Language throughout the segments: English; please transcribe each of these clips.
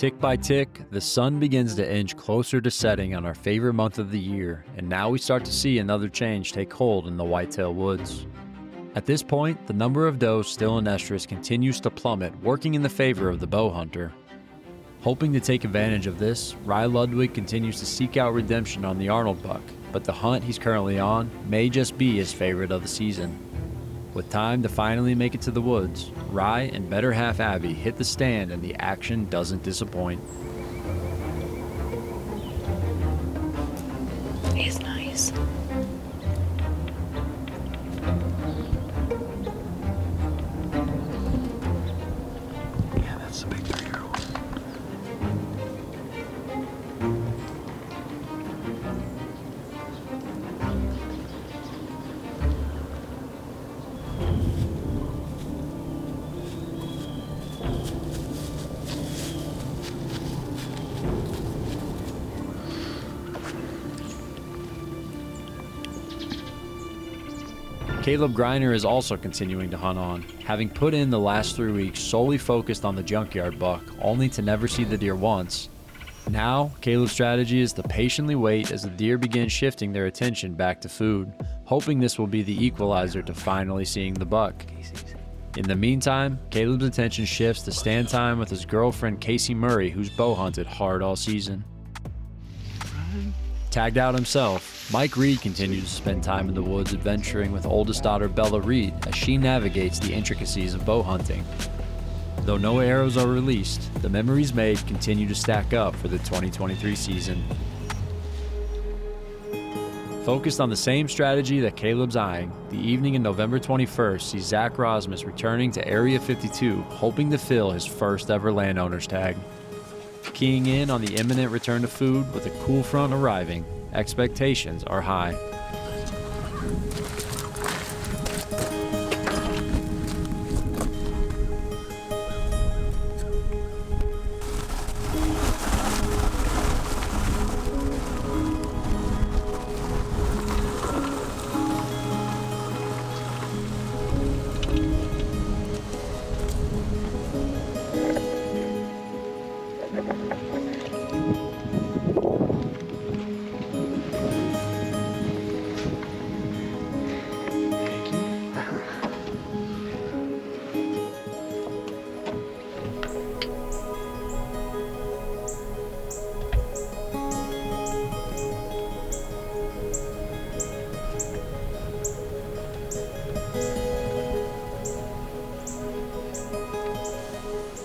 Tick by tick, the sun begins to inch closer to setting on our favorite month of the year, and now we start to see another change take hold in the Whitetail woods. At this point, the number of does still in estrus continues to plummet, working in the favor of the bow hunter. Hoping to take advantage of this, Rye Ludwig continues to seek out redemption on the Arnold buck, but the hunt he's currently on may just be his favorite of the season. With time to finally make it to the woods, Rye and better half Abby hit the stand and the action doesn't disappoint. He's nice. Yeah, that's a big 3-year-old. Kaleb Greiner is also continuing to hunt on, having put in the last 3 weeks solely focused on the junkyard buck, only to never see the deer once. Now, Kaleb's strategy is to patiently wait as the deer begin shifting their attention back to food, hoping this will be the equalizer to finally seeing the buck. In the meantime, Kaleb's attention shifts to stand time with his girlfriend Casey Murray, who's bow hunted hard all season. Tagged out himself, Mike Reed continues to spend time in the woods adventuring with oldest daughter Bella Reed as she navigates the intricacies of bow hunting. Though no arrows are released, the memories made continue to stack up for the 2023 season. Focused on the same strategy that Kaleb's eyeing, the evening of November 21st sees Zach Rozmus returning to Area 52, hoping to fill his first ever landowner's tag. Keying in on the imminent return to food with a cool front arriving, expectations are high.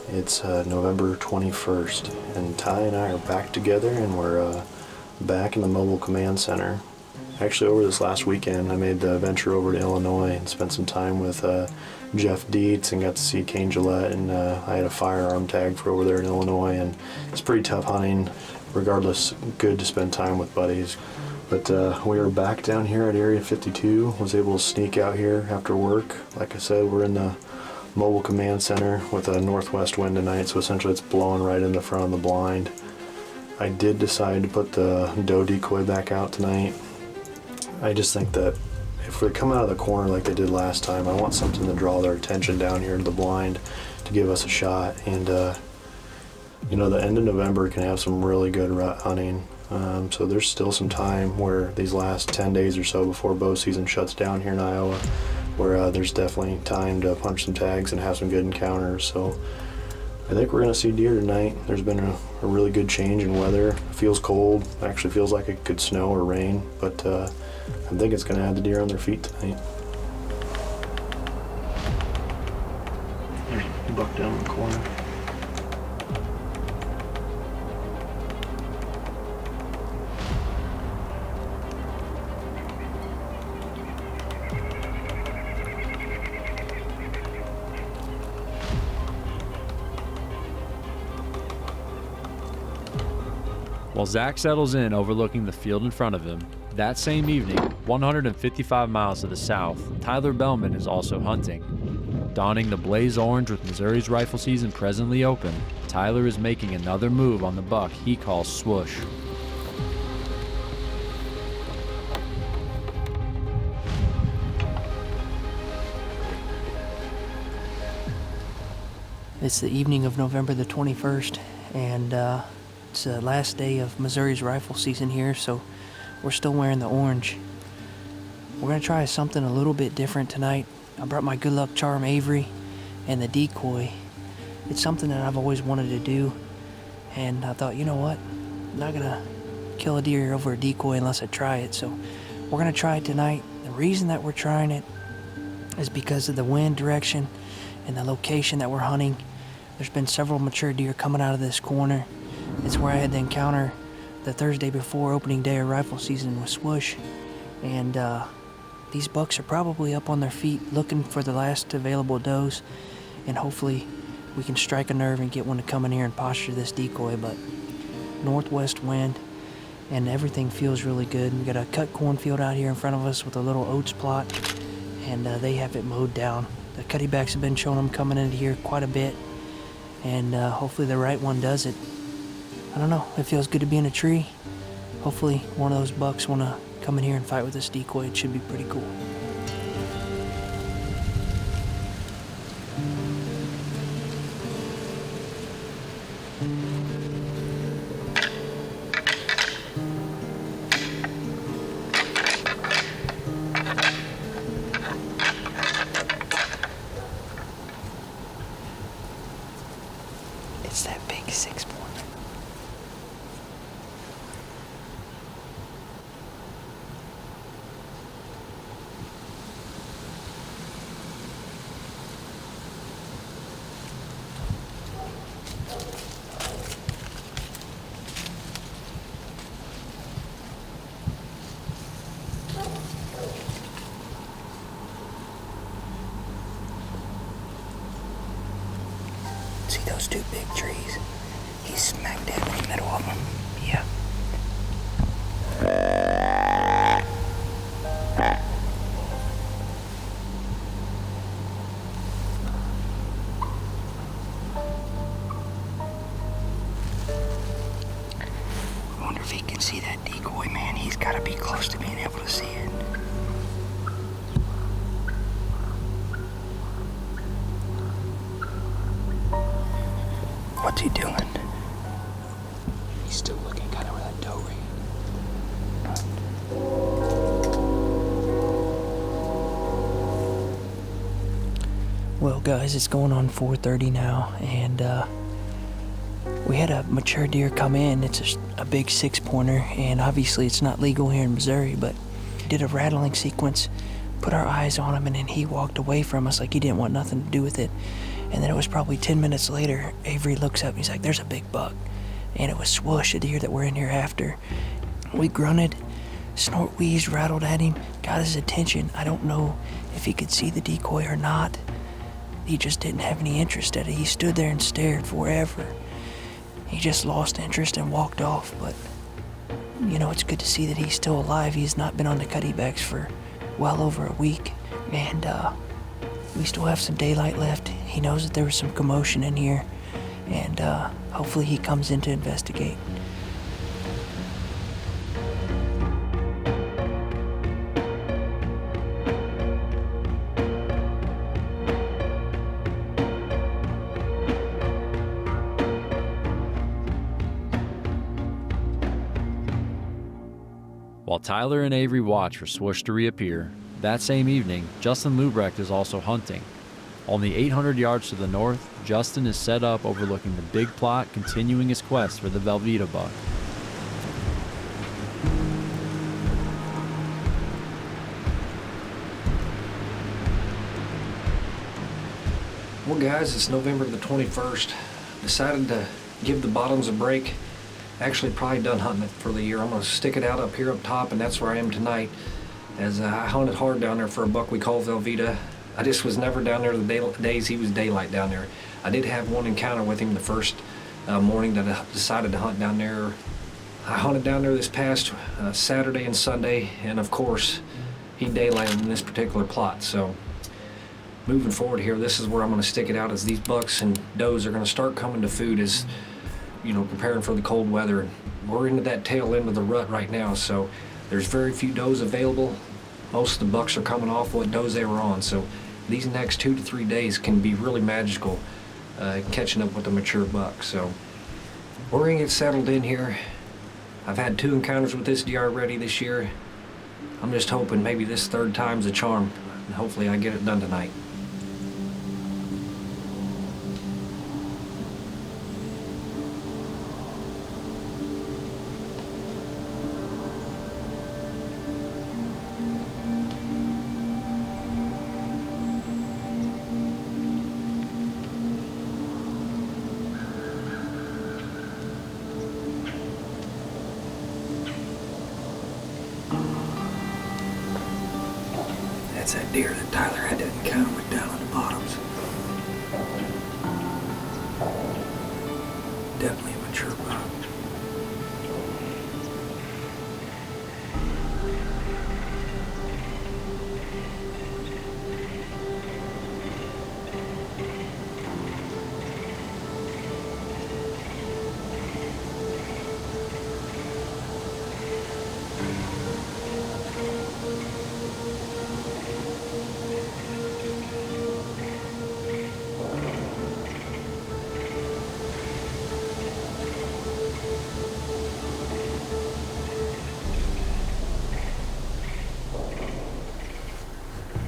It's November 21st, and Ty and I are back together, and we're back in the mobile command center. Actually, over this last weekend, I made the venture over to Illinois and spent some time with Jeff Dietz and got to see Kane Gillette, and I had a firearm tag for over there in Illinois, and it's pretty tough hunting. Regardless, good to spend time with buddies. But we are back down here at Area 52, was able to sneak out here after work. Like I said, we're in the mobile command center with a northwest wind tonight, so essentially it's blowing right in the front of the blind. I did decide to put the doe decoy back out tonight. I just think that if we come out of the corner like they did last time, I want something to draw their attention down here to the blind to give us a shot. And you know, the end of November can have some really good rut hunting. So there's still some time where these last 10 days or so before bow season shuts down here in Iowa, where there's definitely time to punch some tags and have some good encounters. So I think we're gonna see deer tonight. There's been a really good change in weather. It feels cold, actually feels like it could snow or rain, but I think it's gonna have the deer on their feet tonight. There's a buck down in the corner. While Zach settles in overlooking the field in front of him, that same evening, 155 miles to the south, Tyler Bellman is also hunting. Donning the blaze orange with Missouri's rifle season presently open, Tyler is making another move on the buck he calls Swoosh. It's the evening of November the 21st, and it's the last day of Missouri's rifle season here, so we're still wearing the orange. We're gonna try something a little bit different tonight. I brought my good luck charm Avery and the decoy. It's something that I've always wanted to do, and I thought, you know what, I'm not gonna kill a deer over a decoy unless I try it, so we're gonna try it tonight. The reason that we're trying it is because of the wind direction and the location that we're hunting. There's been several mature deer coming out of this corner. It's where I had the encounter the Thursday before opening day of rifle season with Swoosh, and these bucks are probably up on their feet looking for the last available does, and hopefully we can strike a nerve and get one to come in here and posture this decoy. But northwest wind and everything feels really good. We got a cut cornfield out here in front of us with a little oats plot, and they have it mowed down. The cuttybacks have been showing them coming into here quite a bit, and hopefully the right one does it. I don't know, it feels good to be in a tree. Hopefully one of those bucks want to come in here and fight with this decoy. It should be pretty cool. It's that big 6-point. See those two big trees? He's smack dab in the middle of them. Yeah. I wonder if he can see that decoy, man. He's got to be close to being able to see it. What's he doing? He's still looking kind of where that doe ran. Well, guys, it's going on 4:30 now, and we had a mature deer come in. It's a big 6-pointer, and obviously it's not legal here in Missouri, but he did a rattling sequence, put our eyes on him, and then he walked away from us like he didn't want nothing to do with it. And then it was probably 10 minutes later, Avery looks up and he's like, there's a big buck. And it was Swoosh, the deer that we're in here after. We grunted, snort wheezed, rattled at him, got his attention. I don't know if he could see the decoy or not. He just didn't have any interest at it. He stood there and stared forever. He just lost interest and walked off. But, you know, it's good to see that he's still alive. He's not been on the cuttybacks for well over a week. And, we still have some daylight left. He knows that there was some commotion in here, and hopefully he comes in to investigate. While Tyler and Avery watch for Swoosh to reappear, that same evening, Justin Lubrecht is also hunting. Only 800 yards to the north, Justin is set up overlooking the big plot, continuing his quest for the Velveeta buck. Well, guys, it's November the 21st. Decided to give the bottoms a break. Actually, probably done hunting it for the year. I'm going to stick it out up here up top, and that's where I am tonight. As I hunted hard down there for a buck we call Velveeta. I just was never down there the days he was daylight down there. I did have one encounter with him the first morning that I decided to hunt down there. I hunted down there this past Saturday and Sunday, and of course, he daylighted in this particular plot. So, moving forward here, this is where I'm going to stick it out, as these bucks and does are going to start coming to food as, you know, preparing for the cold weather. We're into that tail end of the rut right now, so there's very few does available. Most of the bucks are coming off what does they were on, so these next 2 to 3 days can be really magical catching up with the mature buck. So We're gonna get settled in here. I've had 2 encounters with this deer already this year. I'm just hoping maybe this 3rd time's a charm, and hopefully I get it done tonight. That's that deer that Tyler had that encounter with down on the bottoms. Definitely a mature buck.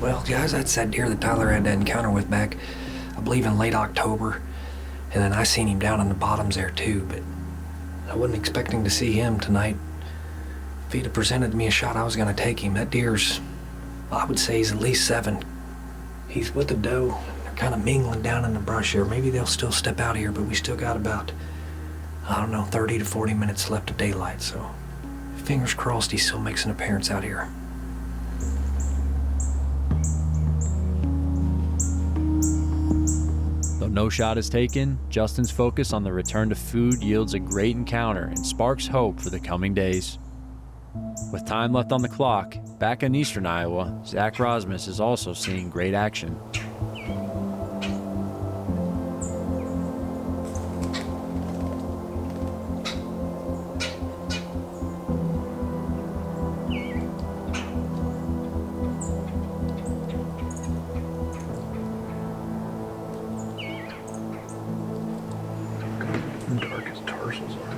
Well, guys, that's that deer that Tyler had that encounter with back, I believe, in late October. And then I seen him down in the bottoms there too, but I wasn't expecting to see him tonight. If he'd have presented me a shot, I was gonna take him. That deer's, I would say he's at least 7. He's with the doe. They're kind of mingling down in the brush here. Maybe they'll still step out here, but we still got about, I don't know, 30 to 40 minutes left of daylight, so fingers crossed he still makes an appearance out here. Though no shot is taken, Justin's focus on the return to food yields a great encounter and sparks hope for the coming days. With time left on the clock, back in eastern Iowa, Zach Rozmus is also seeing great action. Dark as tarsals are.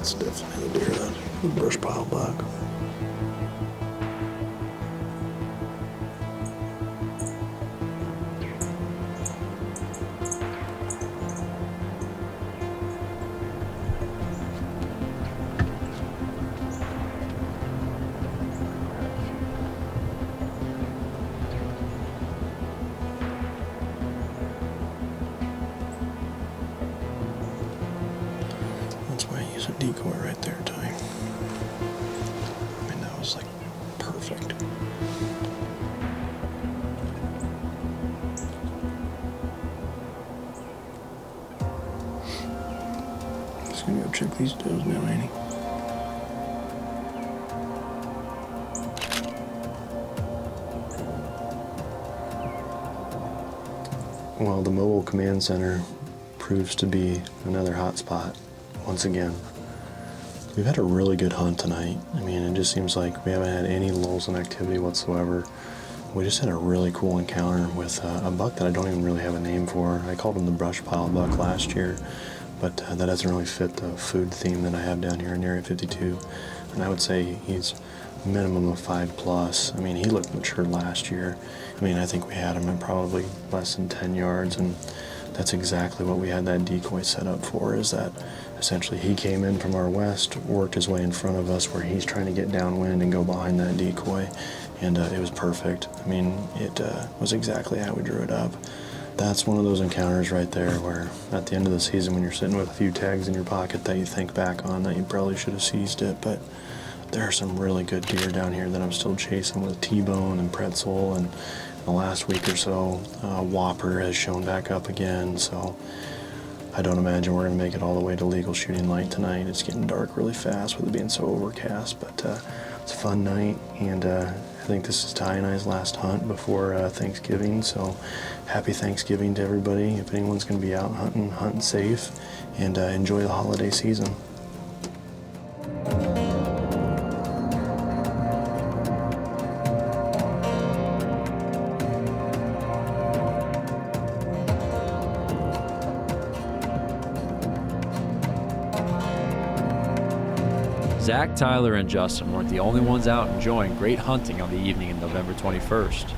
That's definitely the deer then. The brush pile buck. That's why I use a decoy right there, Ty. I mean, that was like perfect. Just gonna go check these does now, Annie. Well, the mobile command center proves to be another hot spot once again. We've had a really good hunt tonight. I mean, it just seems like we haven't had any lulls in activity whatsoever. We just had a really cool encounter with a buck that I don't even really have a name for. I called him the brush pile buck last year, but that doesn't really fit the food theme that I have down here in Area 52. And I would say he's minimum of 5+. I mean, he looked mature last year. I mean, I think we had him at probably less than 10 yards, and that's exactly what we had that decoy set up for, is that essentially he came in from our west, worked his way in front of us where he's trying to get downwind and go behind that decoy, and it was perfect. I mean, it was exactly how we drew it up. That's one of those encounters right there where at the end of the season when you're sitting with a few tags in your pocket that you think back on that you probably should have seized it, but there are some really good deer down here that I'm still chasing with T-bone and pretzel, and in the last week or so, Whopper has shown back up again, so I don't imagine we're going to make it all the way to legal shooting light tonight. It's getting dark really fast with it being so overcast, but it's a fun night, and I think this is Ty and I's last hunt before Thanksgiving, so happy Thanksgiving to everybody. If anyone's going to be out hunting, hunting safe, and enjoy the holiday season. Zach, Tyler, and Justin weren't the only ones out enjoying great hunting on the evening of November 21st.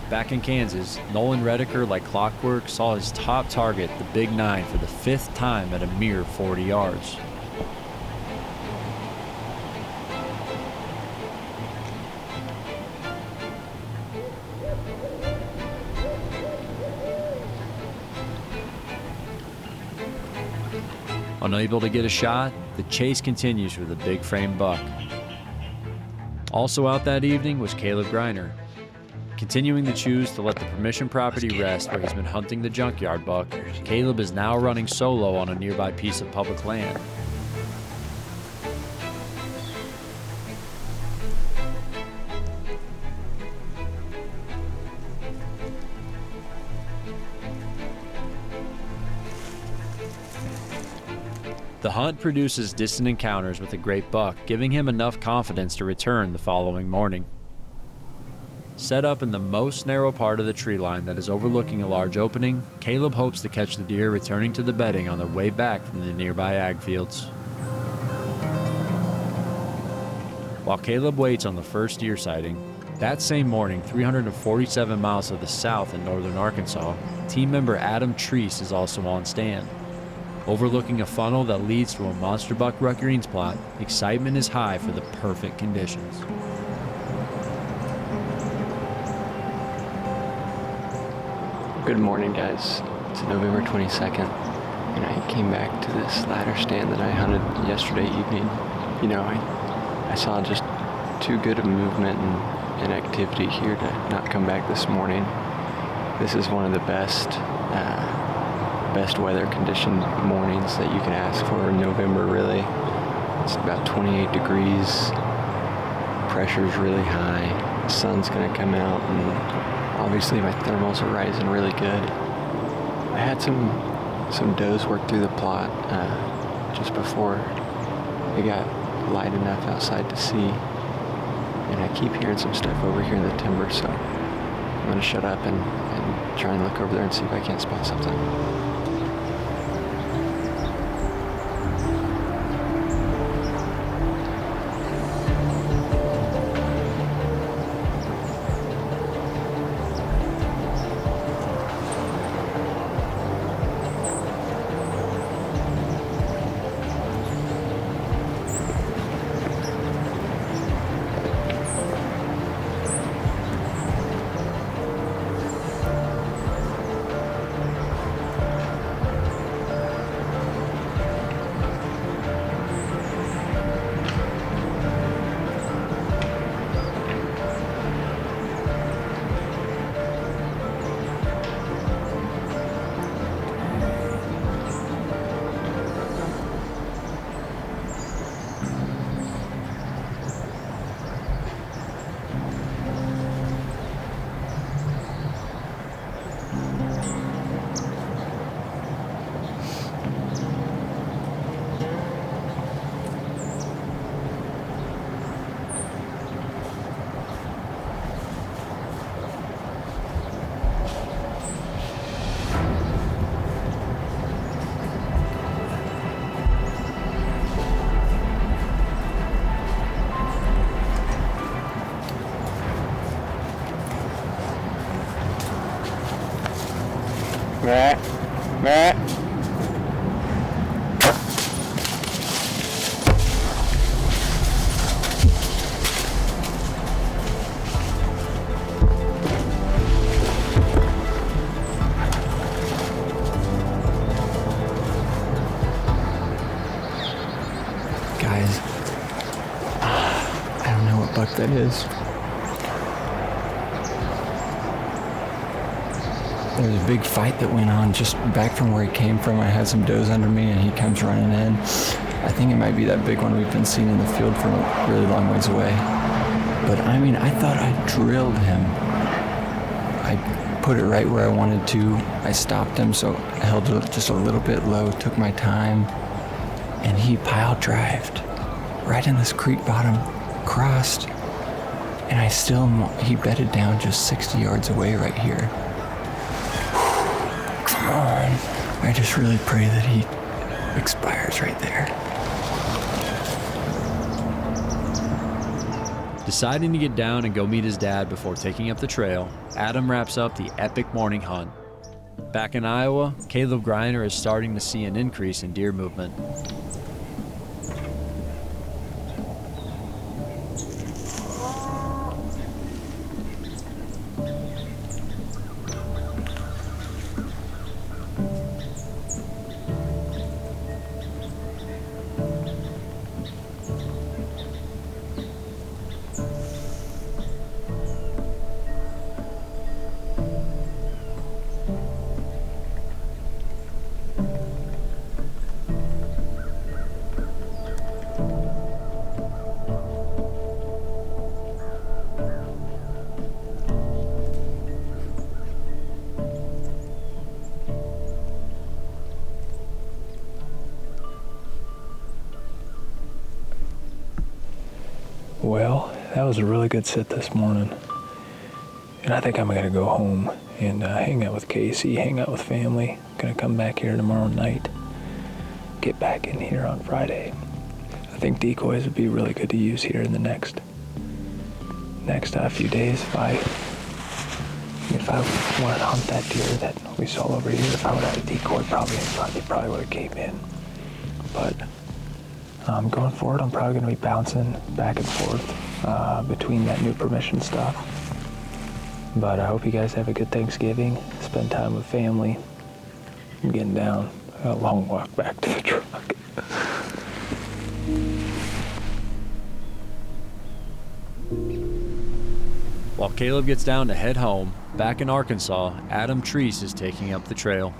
Back in Kansas, Nolan Rediker, like clockwork, saw his top target, the Big 9, for the 5th time at a mere 40 yards. Unable to get a shot, the chase continues for the big frame buck. Also out that evening was Kaleb Greiner. Continuing to choose to let the permission property rest where he's been hunting the junkyard buck, Kaleb is now running solo on a nearby piece of public land. The hunt produces distant encounters with a great buck, giving him enough confidence to return the following morning. Set up in the most narrow part of the tree line that is overlooking a large opening, Kaleb hopes to catch the deer returning to the bedding on their way back from the nearby ag fields. While Kaleb waits on the first deer sighting, that same morning, 347 miles to the south in northern Arkansas, team member Adam Treese is also on stand. Overlooking a funnel that leads to a monster buck rut greens plot, excitement is high for the perfect conditions. Good morning, guys. It's November 22nd, and I came back to this ladder stand that I hunted yesterday evening. You know, I saw just too good of movement and activity here to not come back this morning. This is one of the best weather conditioned mornings that you can ask for in November, really. It's about 28 degrees, pressure's really high, the sun's gonna come out, and obviously my thermals are rising really good. I had some does work through the plot just before it got light enough outside to see, and I keep hearing some stuff over here in the timber, so I'm gonna shut up and try and look over there and see if I can't spot something. Meh. Meh. that is. There was a big fight that went on just back from where he came from. I had some does under me and he comes running in. I think it might be that big one we've been seeing in the field from a really long ways away. But I mean, I thought I drilled him. I put it right where I wanted to. I stopped him, so I held it just a little bit low, took my time, and he pile drived right in this creek bottom, crossed, and he bedded down just 60 yards away right here. Come on. I just really pray that he expires right there. Deciding to get down and go meet his dad before taking up the trail, Adam wraps up the epic morning hunt. Back in Iowa, Kaleb Greiner is starting to see an increase in deer movement. Well, that was a really good sit this morning. And I think I'm gonna go home and hang out with Casey, hang out with family. Gonna come back here tomorrow night. Get back in here on Friday. I think decoys would be really good to use here in the next few days. If I wanted to hunt that deer that we saw over here, if I would have a decoy, it probably would have came in. But going forward, I'm probably going to be bouncing back and forth between that new permission stuff. But I hope you guys have a good Thanksgiving, spend time with family. I'm getting down. A long walk back to the truck. While Kaleb gets down to head home, back in Arkansas, Adam Treese is taking up the trail.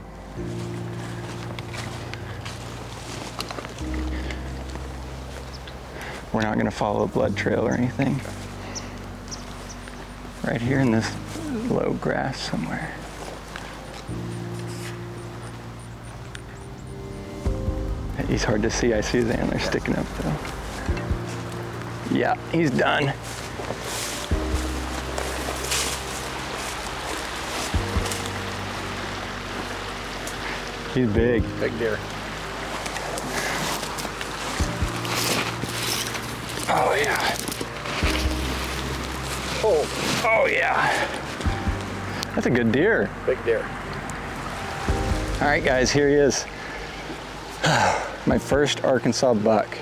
We're not going to follow a blood trail or anything. Right here in this low grass somewhere. He's hard to see. I see his antlers sticking up though. Yeah, he's done. He's big. Big deer. Oh yeah. Oh yeah. That's a good deer. Big deer. All right guys, here he is. My first Arkansas buck.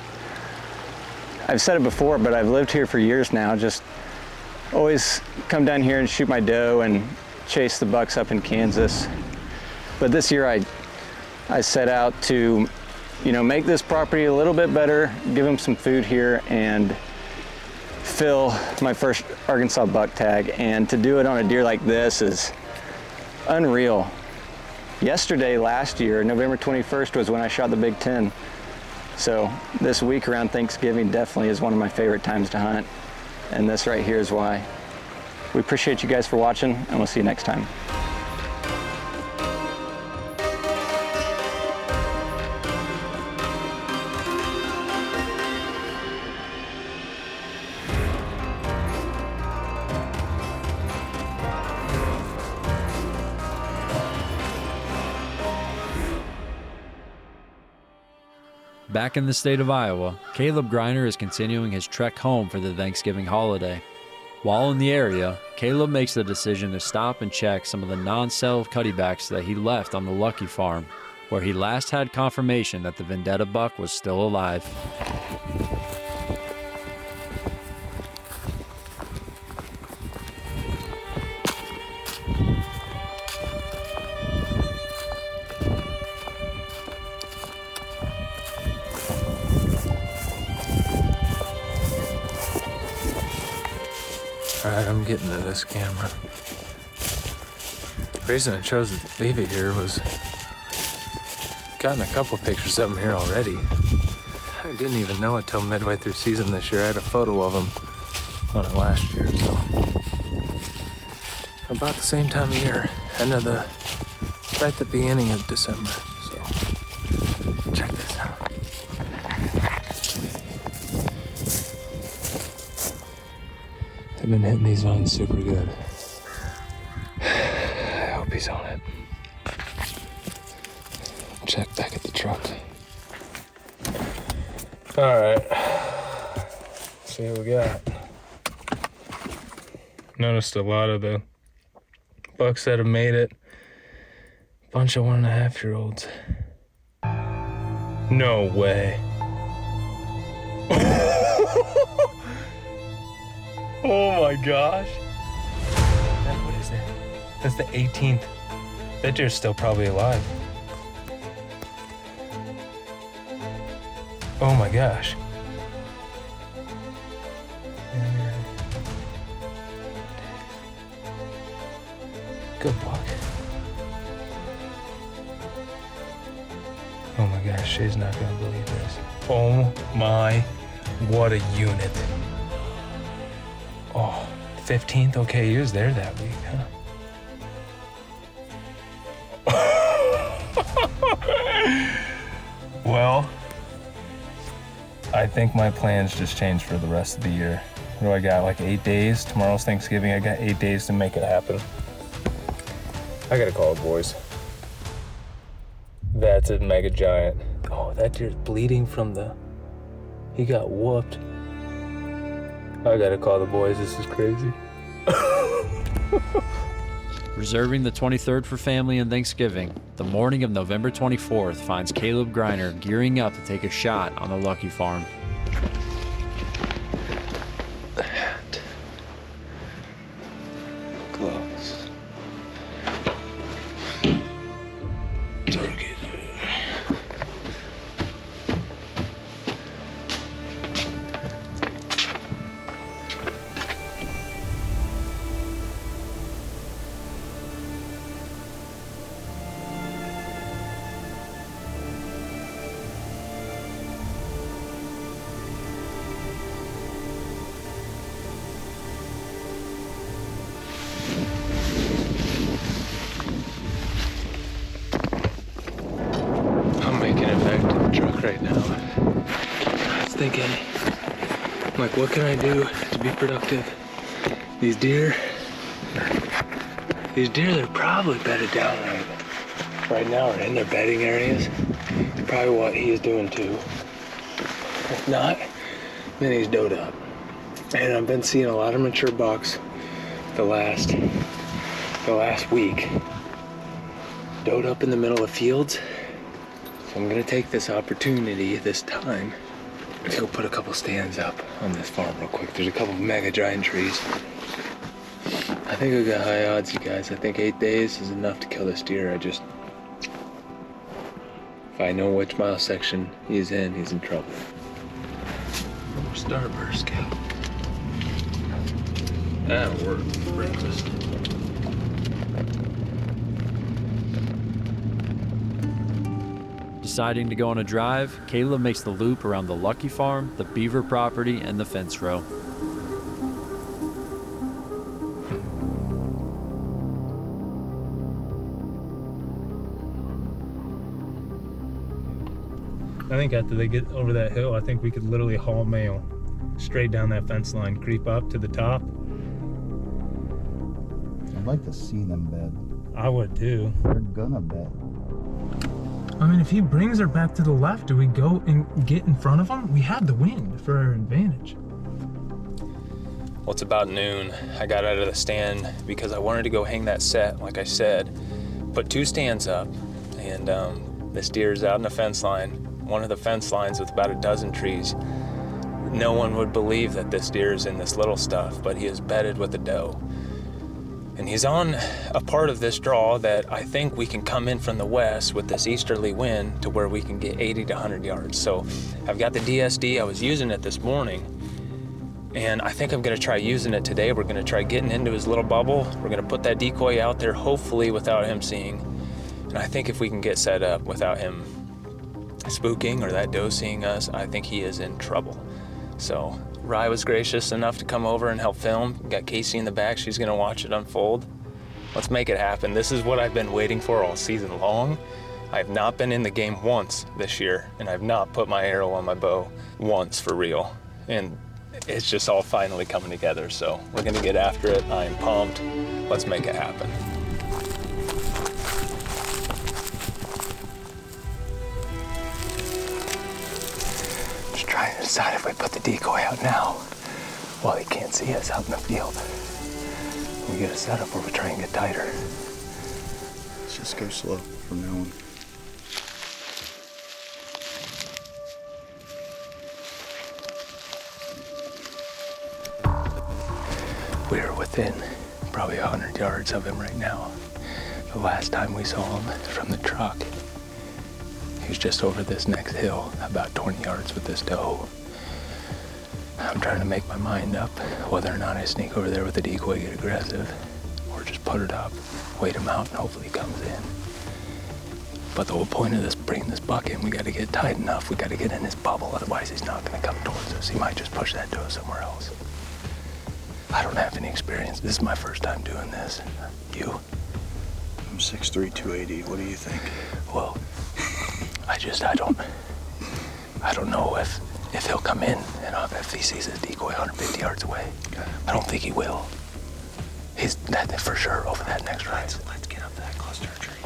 I've said it before, but I've lived here for years now. Just always come down here and shoot my doe and chase the bucks up in Kansas. But this year I set out to, make this property a little bit better, give them some food here, and fill my first Arkansas buck tag. And to do it on a deer like this is unreal. Yesterday, last year, November 21st, was when I shot the Big 10. So this week around Thanksgiving definitely is one of my favorite times to hunt. And this right here is why. We appreciate you guys for watching, and we'll see you next time. Back in the state of Iowa, Kaleb Greiner is continuing his trek home for the Thanksgiving holiday. While in the area, Kaleb makes the decision to stop and check some of the non-sell cuttybacks that he left on the Lucky Farm, where he last had confirmation that the Vendetta buck was still alive. right, I'm getting to this camera. The reason I chose to leave it here was gotten a couple pictures of him here already. I didn't even know it till midway through season this year. I had a photo of him on it last year, so about the same time of year, right at the beginning of December. So check this out. I've been hitting these vines super good. I hope he's on it. Check back at the truck. All right. See what we got. Noticed a lot of the bucks that have made it. Bunch of 1.5-year-olds. No way. Oh my gosh. What is that? That's the 18th. That deer's still probably alive. Oh my gosh. Good buck. Oh my gosh, Shay's not gonna believe this. Oh my, what a unit. Oh, 15th? Okay, he was there that week, huh? Well, I think my plans just changed for the rest of the year. What do I got, like 8 days? Tomorrow's Thanksgiving, I got 8 days to make it happen. I gotta call the boys. That's a mega giant. Oh, that deer's bleeding from he got whooped. I gotta call the boys, this is crazy. Reserving the 23rd for family and Thanksgiving, the morning of November 24th finds Kaleb Greiner gearing up to take a shot on the Lucky Farm. The hat. Gloves. Target. Right now, I was thinking, like, what can I do to be productive? These deer, they're probably bedded down right now or in their bedding areas. Probably what he's doing too. If not, then he's doed up. And I've been seeing a lot of mature bucks the last week doed up in the middle of fields. So I'm gonna take this opportunity this time to go put a couple stands up on this farm real quick. There's a couple mega giant trees. I think we got high odds, you guys. I think 8 days is enough to kill this deer. If I know which mile section he's in trouble. More starburst, Cal. That'll work for breakfast. Deciding to go on a drive, Kaleb makes the loop around the Lucky Farm, the beaver property, and the fence row. I think after they get over that hill, I think we could literally haul mail straight down that fence line, creep up to the top. I'd like to see them bed. I would too. They're gonna bed. I mean, if he brings her back to the left, do we go and get in front of him? We have the wind for our advantage. Well, it's about noon. I got out of the stand because I wanted to go hang that set, like I said. Put 2 stands up, and this deer's out in the fence line, one of the fence lines with about a dozen trees. No one would believe that this deer is in this little stuff, but he is bedded with a doe. And he's on a part of this draw that I think we can come in from the west with this easterly wind to where we can get 80 to 100 yards. So I've got the DSD, I was using it this morning, And I think I'm gonna try using it today. We're gonna try getting into his little bubble. We're gonna put that decoy out there, hopefully without him seeing. And I think if we can get set up without him spooking or that doe seeing us, I think he is in trouble. So Rye was gracious enough to come over and help film. We got Casey in the back, she's gonna watch it unfold. Let's make it happen. This is what I've been waiting for all season long. I have not been in the game once this year, and I've not put my arrow on my bow once for real. And it's just all finally coming together, so we're gonna get after it. I am pumped. Let's make it happen. Just trying to decide if we put the decoy out now while he can't see us out in the field. We get a setup or we try and get tighter. Let's just go slow from now on. We're within probably 100 yards of him right now. The last time we saw him from the truck, he was just over this next hill, about 20 yards with this doe. I'm trying to make my mind up whether or not I sneak over there with the decoy, get aggressive, or just put it up, wait him out, and hopefully he comes in. But the whole point of this, bringing this buck in, we got to get tight enough, we got to get in his bubble, otherwise he's not going to come towards us. He might just push that doe somewhere else. I don't have any experience. This is my first time doing this. You? I'm 6'3", 280. What do you think? Well, I don't know if he'll come in and if he sees his decoy 150 yards away. Okay. I don't think he will. He's that for sure over that next rise. Let's get up that cluster of trees.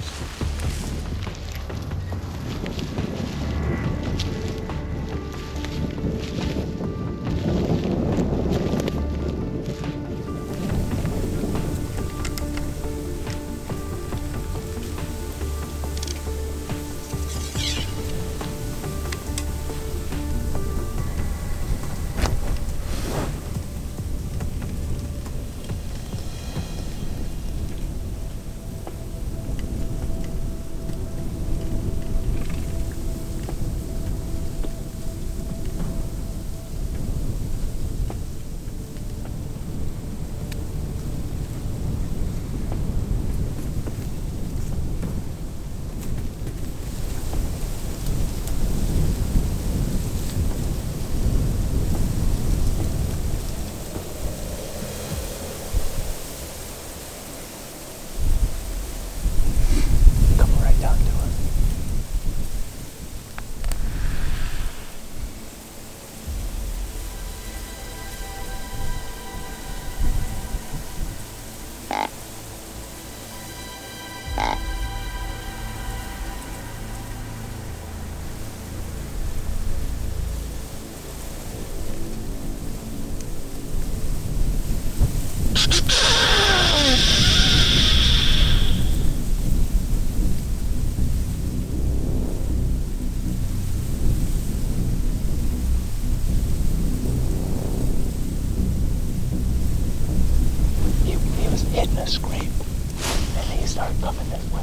Hitting a scrape, and he started coming this way.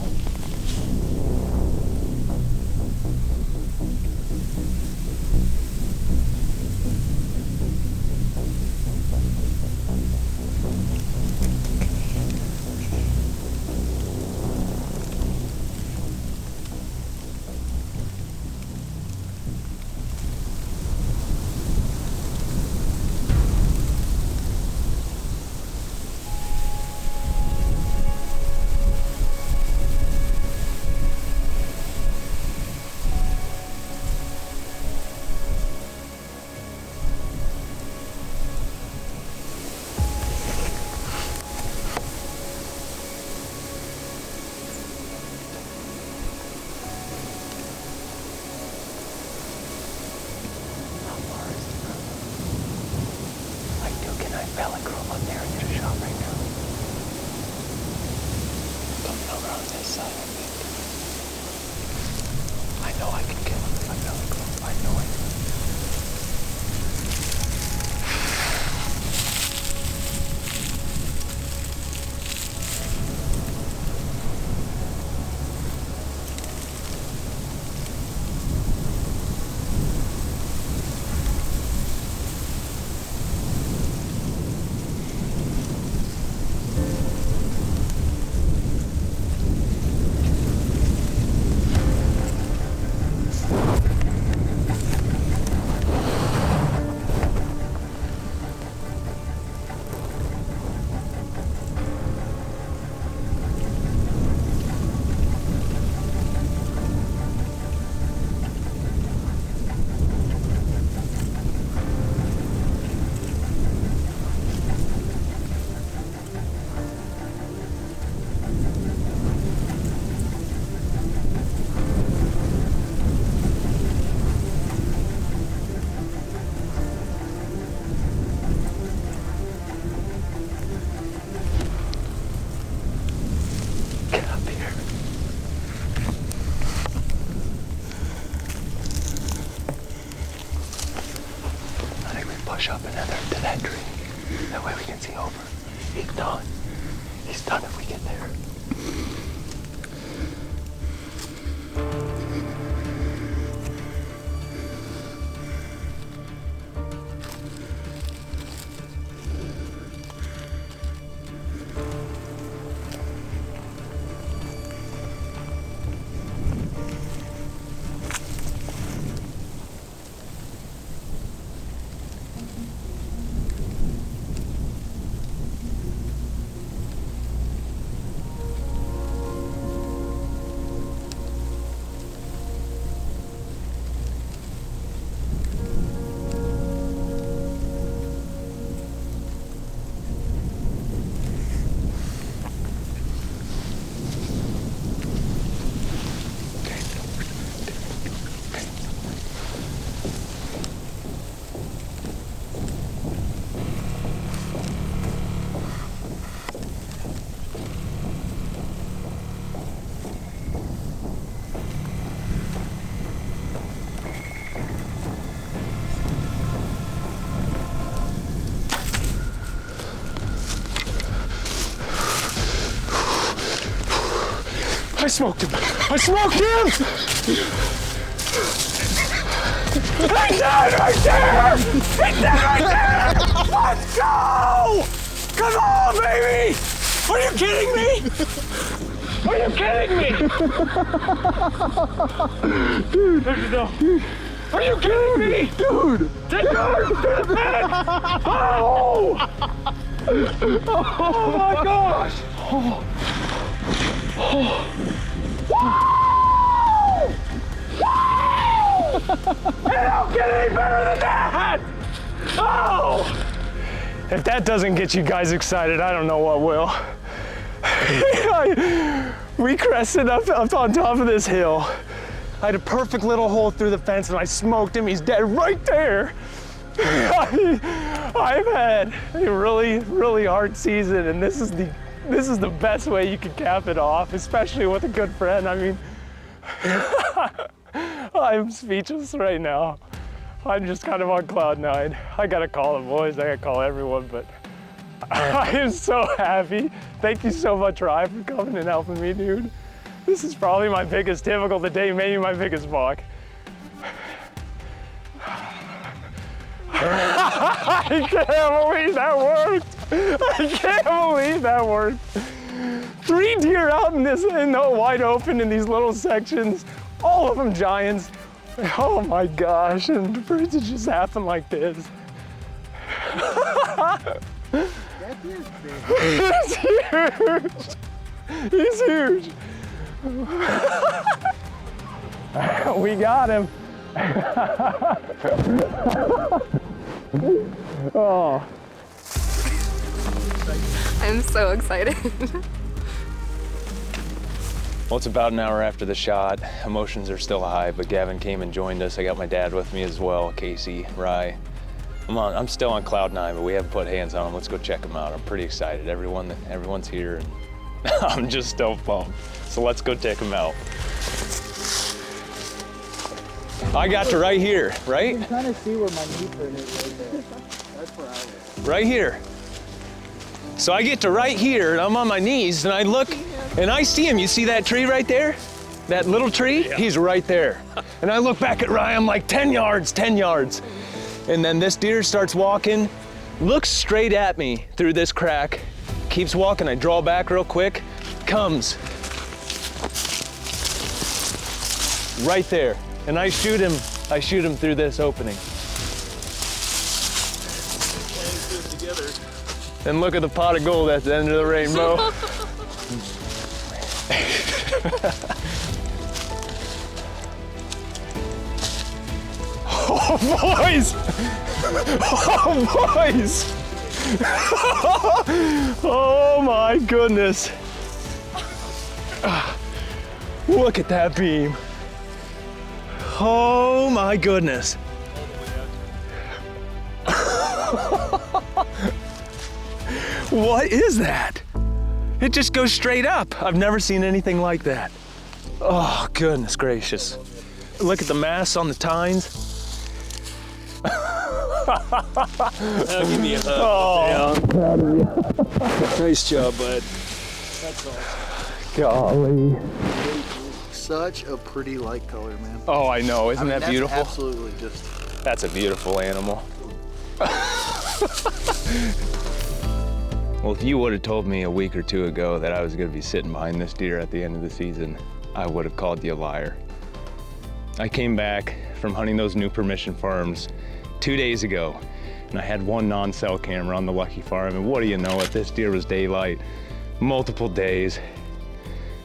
push up another to that tree. That way we can see over. He's done. He's done if we get there. I smoked him! I smoked him! He's dead right there! He's dead right there! Let's go! Come on, baby! Are you kidding me? Are you kidding me? Dude, are you kidding me? Dude! Take cover to the bed! Oh! Oh my gosh! Oh. Oh. Woo! Woo! It don't get any better than that! Oh! If that doesn't get you guys excited, I don't know what will. We crested up on top of this hill. I had a perfect little hole through the fence and I smoked him. He's dead right there. I've had a really, really hard season, and this is the best way you can cap it off, especially with a good friend. I mean, I'm speechless right now. I'm just kind of on cloud nine. I gotta call the boys, I gotta call everyone, but I am so happy. Thank you so much, Ryan, for coming and helping me, dude. This is probably my biggest typical today, maybe my biggest buck. I can't believe that worked. I can't believe that worked. 3 deer out in the wide open in these little sections, all of them giants. Oh my gosh, and for it to just happen like this. That deer's big. He's huge. He's huge. We got him. Oh. I'm so excited. Well, it's about an hour after the shot. Emotions are still high, but Gavin came and joined us. I got my dad with me as well, Casey, Rye. I'm still on cloud nine, but we haven't put hands on him. Let's go check him out. I'm pretty excited. Everyone's here, and I'm just so pumped. So let's go check him out. I got to right here, right? You can kind of see where my knee print is right there. That's where I was. Right here. So I get to right here, and I'm on my knees, and I look, and I see him. You see that tree right there? That little tree? Yeah. He's right there. And I look back at Ryan, I'm like, 10 yards, 10 yards. And then this deer starts walking, looks straight at me through this crack, keeps walking. I draw back real quick, comes right there. And I shoot him through this opening. And look at the pot of gold at the end of the rainbow. Oh, boys! Oh, boys! Oh, my goodness. Look at that beam. Oh, my goodness. What is that? It just goes straight up. I've never seen anything like that. Oh, goodness gracious. Look at the mass on the tines. Give me a hug. Oh, I'm proud of you. Nice job, bud. That's awesome. Golly. Such a pretty light color, man. Oh, I know. Isn't that that's beautiful? Absolutely just. That's a beautiful animal. Well, if you would have told me a week or two ago that I was going to be sitting behind this deer at the end of the season, I would have called you a liar. I came back from hunting those new permission farms 2 days ago, and I had one non-cell camera on the Lucky Farm, and what do you know it, this deer was daylight, multiple days.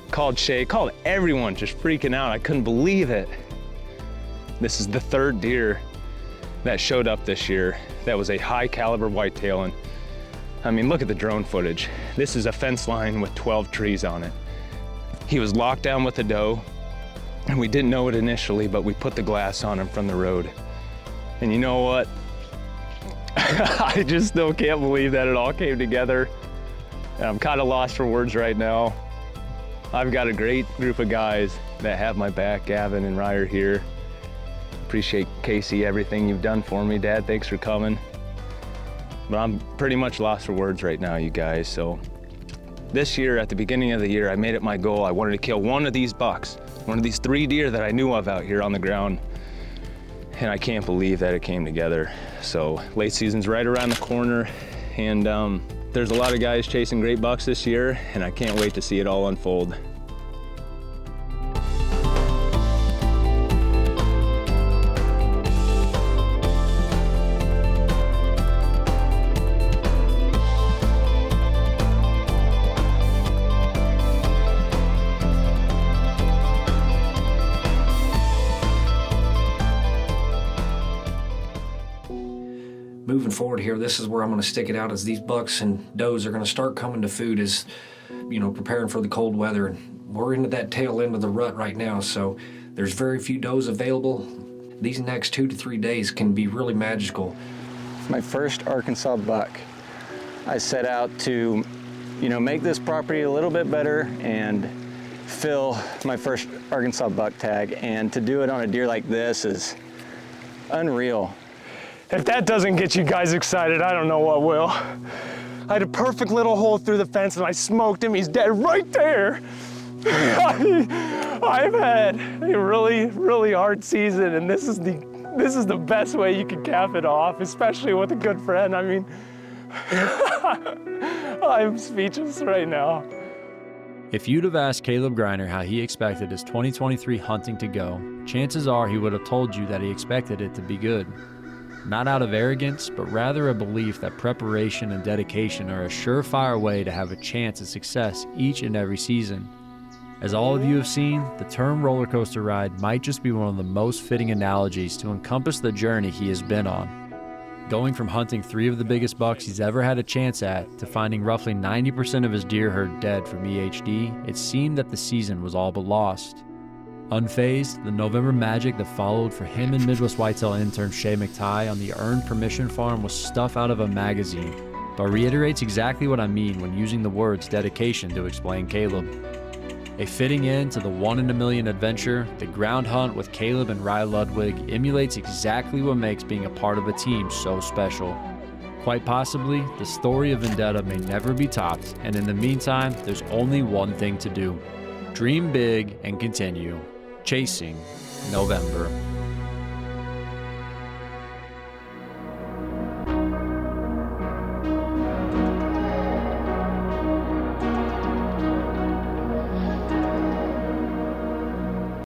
Called Shay, called everyone, just freaking out. I couldn't believe it. This is the third deer that showed up this year that was a high caliber whitetail, and I mean, look at the drone footage. This is a fence line with 12 trees on it. He was locked down with a doe, and we didn't know it initially, but we put the glass on him from the road. And you know what? I just still can't believe that it all came together. I'm kind of lost for words right now. I've got a great group of guys that have my back, Gavin and Ryer here. Appreciate, Casey, everything you've done for me. Dad, thanks for coming. But I'm pretty much lost for words right now, you guys. So this year, at the beginning of the year, I made it my goal. I wanted to kill one of these bucks, one of these 3 deer that I knew of out here on the ground. And I can't believe that it came together. So late season's right around the corner, and there's a lot of guys chasing great bucks this year, and I can't wait to see it all unfold. Moving forward here, this is where I'm going to stick it out, as these bucks and does are going to start coming to food as, you know, preparing for the cold weather. And we're into that tail end of the rut right now, so there's very few does available. These next 2 to 3 days can be really magical. My first Arkansas buck. I set out to, you know, make this property a little bit better and fill my first Arkansas buck tag. And to do it on a deer like this is unreal. If that doesn't get you guys excited, I don't know what will. I had a perfect little hole through the fence and I smoked him. He's dead right there. I've had a really, really hard season, and this is the best way you can cap it off, especially with a good friend. I mean, I'm speechless right now. If you'd have asked Kaleb Greiner how he expected his 2023 hunting to go, chances are he would have told you that he expected it to be good. Not out of arrogance, but rather a belief that preparation and dedication are a surefire way to have a chance at success each and every season. As all of you have seen, the term roller coaster ride might just be one of the most fitting analogies to encompass the journey he has been on. Going from hunting 3 of the biggest bucks he's ever had a chance at to finding roughly 90% of his deer herd dead from EHD, it seemed that the season was all but lost. Unfazed, the November magic that followed for him and Midwest Whitetail intern Shay McTighe on the Earned Permission Farm was stuff out of a magazine, but reiterates exactly what I mean when using the words dedication to explain Kaleb. A fitting end to the 1-in-a-million adventure, the ground hunt with Kaleb and Rye Ludwig emulates exactly what makes being a part of a team so special. Quite possibly, the story of Vendetta may never be topped, and in the meantime, there's only one thing to do. Dream big and continue. Chasing November.